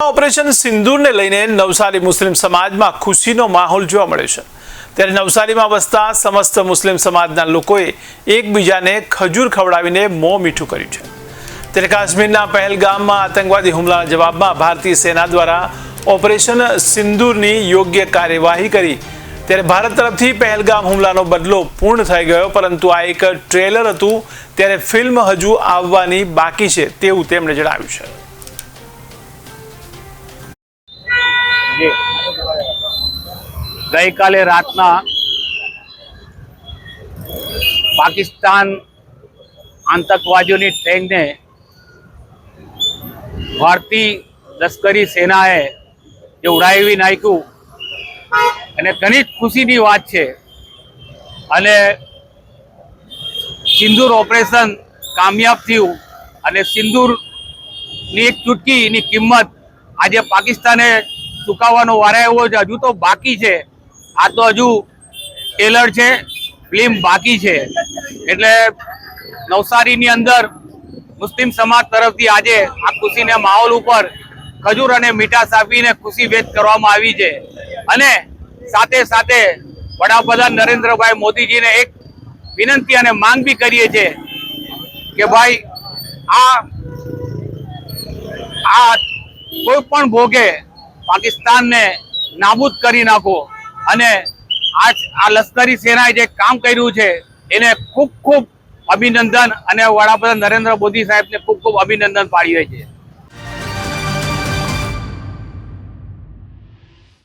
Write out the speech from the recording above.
Operation સિંદૂરને લઈને નવસારી મુસ્લિમ સમાજમાં ખુશીનો માહોલ જોવા મળે છે। ત્યારે નવસારીમાં વસતા સમસ્ત મુસ્લિમ સમાજના લોકોએ એકબીજાને ખજૂર ખવડાવીને મોં મીઠું કર્યું છે। ત્યારે કાશ્મીરના પહેલગામમાં આતંકવાદી હુમલાના જવાબમાં ભારતીય સેના દ્વારા ઓપરેશન સિંદૂરની યોગ્ય કાર્યવાહી કરી। ત્યારે ભારત તરફથી પહેલગામ હુમલાનો બદલો પૂર્ણ થઈ ગયો, પરંતુ આ એક ટ્રેલર હતું, ત્યારે ફિલ્મ હજુ આવવાની બાકી છે તેવું તેમણે જણાવ્યું છે। गई काले रातना पाकिस्तान आतंकवादियों ट्रेन ने भारतीय लश्करी सेनाए जो उड़ावी नाख्यु अने घणी खुशीनी वात छे। अने सिंदूर ऑपरेशन कामयाब थयुं अने सिंदूर नी एक चूटकी नी किंमत आज पाकिस्ताने चुकावવાનો વારો આવ્યો છે। હજુ તો બાકી છે, આ તો હજુ ટ્રેલર છે, ફિલ્મ બાકી છે। એટલે નવસારીની અંદર મુસ્લિમ સમાજ તરફથી આજે આ ખુશીના માહોલ ઉપર ખજૂર અને મીઠાશ આપીને ખુશી વ્યક્ત કરવામાં આવી છે। અને સાથે સાથે વડાપ્રધાન નરેન્દ્રભાઈ મોદીજીને એક વિનંતી અને માંગ બી કરીએ છીએ કે ભાઈ આ કોઈ પણ ભોગે पाकिस्तान ने नाबूद करी नाखो अने आज आ लश्करी सेनाए जे काम कर्युं छे एने खूब खूब अभिनंदन अने वडाप्रधान नरेंद्र मोदी साहेब ने खूब खूब अभिनंदन पाड़ीए छे।